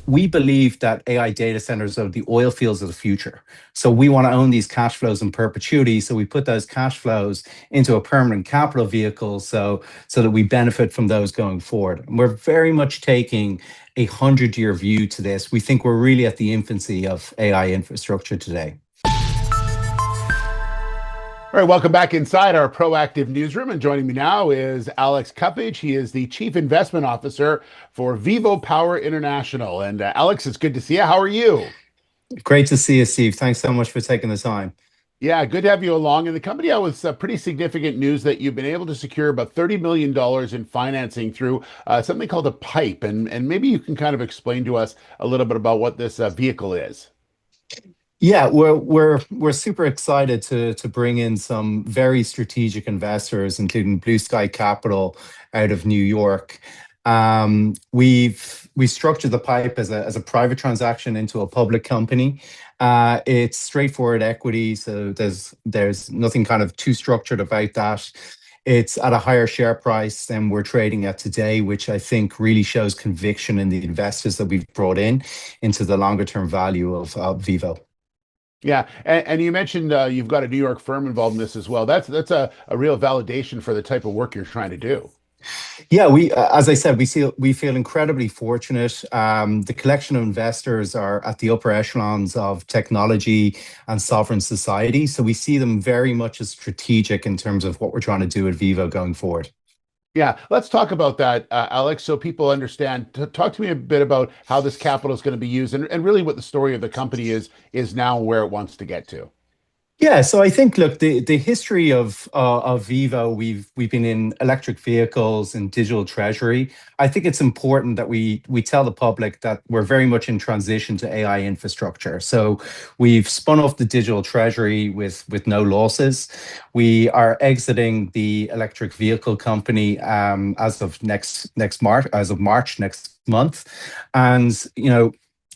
we believe that AI data centers are the oil fields of the future. So we want to own these cash flows in perpetuity. So we put those cash flows into a permanent capital vehicle so that we benefit from those going forward. And we're very much taking a 100-year view to this. We think we're really at the infancy of AI infrastructure today. All right, welcome back inside our proactive newsroom. And joining me now is Alex Cuppage. He is the Chief Investment Officer for VivoPower International. And Alex, it's good to see you. How are you? Great to see you, Steve. Thanks so much for taking the time. Yeah, good to have you along. And the company was pretty significant news that you've been able to secure about $30 million in financing through something called a PIPE. And maybe you can kind of explain to us a little bit about what this vehicle is. Yeah, we're super excited to bring in some very strategic investors, including Blue Sky Capital out of New York. We structured the PIPE as a private transaction into a public company. It's straightforward equity, so there's nothing kind of too structured about that. It's at a higher share price than we're trading at today, which I think really shows conviction in the investors that we've brought in into the longer term value of Vivo. Yeah, and you mentioned you've got a New York firm involved in this as well. That's a real validation for the type of work you're trying to do. Yeah, as I said, we feel incredibly fortunate. The collection of investors are at the upper echelons of technology and sovereign society, so we see them very much as strategic in terms of what we're trying to do at Vivo going forward. Yeah, let's talk about that, Alex, so people understand. Talk to me a bit about how this capital is going to be used and really what the story of the company is now and where it wants to get to. Yeah, so I think, look, the history of Vivo, we've been in electric vehicles and digital treasury. I think it's important that we tell the public that we're very much in transition to AI infrastructure. So we've spun off the digital treasury with no losses. We are exiting the electric vehicle company as of March next month, and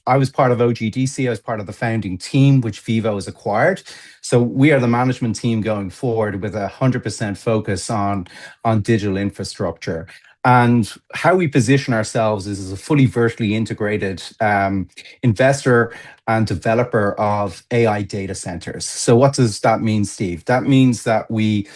I was part of OGDC. I was part of the founding team, which Vivo has acquired. So we are the management team going forward with 100% focus on digital infrastructure. And how we position ourselves is as a fully vertically integrated investor and developer of AI data centers. So what does that mean, Steve? That means that we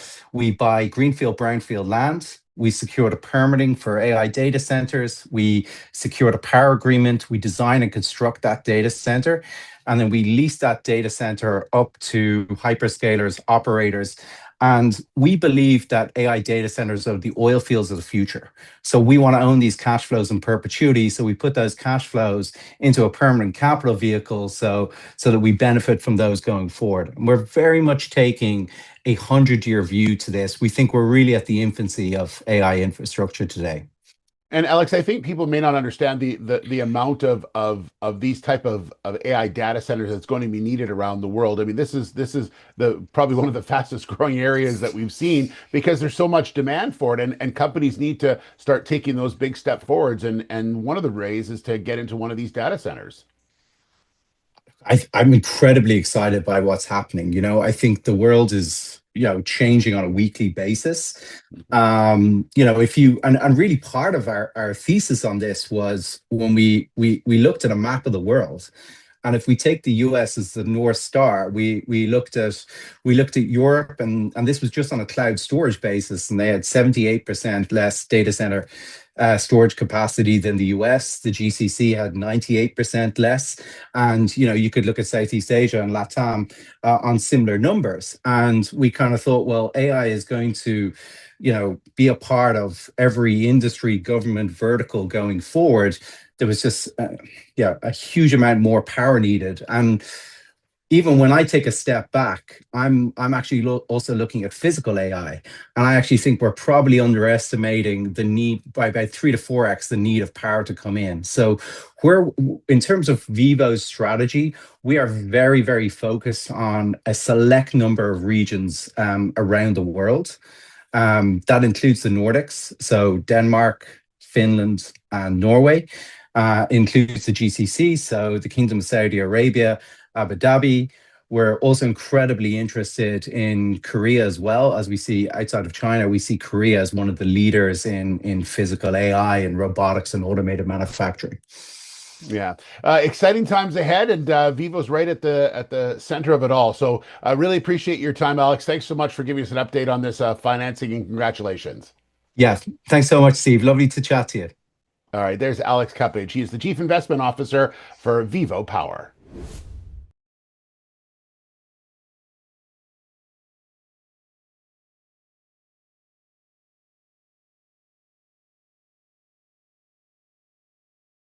buy greenfield, brownfield land. We secured a permitting for AI data centers. We secured a power agreement. We design and construct that data center. And then we lease that data center up to hyperscalers, operators. And we believe that AI data centers are the oil fields of the future. So we want to own these cash flows in perpetuity. So we put those cash flows into a permanent capital vehicle so that we benefit from those going forward. And we're very much taking a 100-year view to this. We think we're really at the infancy of AI infrastructure today. And Alex, I think people may not understand the amount of these type of AI data centers that's going to be needed around the world. I mean, this is the probably one of the fastest growing areas that we've seen because there's so much demand for it, and companies need to start taking those big step forwards. And one of the ways is to get into one of these data centers. I'm incredibly excited by what's happening. I think the world is changing on a weekly basis. If you and really part of our thesis on this was when we looked at a map of the world, and if we take the US as the North Star, we looked at Europe, and this was just on a cloud storage basis, and they had 78% less data center storage capacity than the US. The GCC had 98% less. And, you could look at Southeast Asia and LATAM on similar numbers. And we kind of thought, well, AI is going to, be a part of every industry, government vertical going forward. There was just, a huge amount more power needed. And even when I take a step back, I'm actually also looking at physical AI, and I actually think we're probably underestimating the need by about 3 to 4x the need of power to come in. So in terms of Vivo's strategy, we are very, very focused on a select number of regions around the world. That includes the Nordics, so Denmark, Finland, and Norway. Includes the GCC, so the Kingdom of Saudi Arabia, Abu Dhabi. We're also incredibly interested in Korea as well. As we see outside of China, we see Korea as one of the leaders in physical AI and robotics and automated manufacturing. Yeah, exciting times ahead, and Vivo's right at the center of it all. So I really appreciate your time, Alex. Thanks so much for giving us an update on this financing, and congratulations. Yeah, thanks so much, Steve. Lovely to chat to you. All right, there's Alex Cuppage. He's the Chief Investment Officer for VivoPower.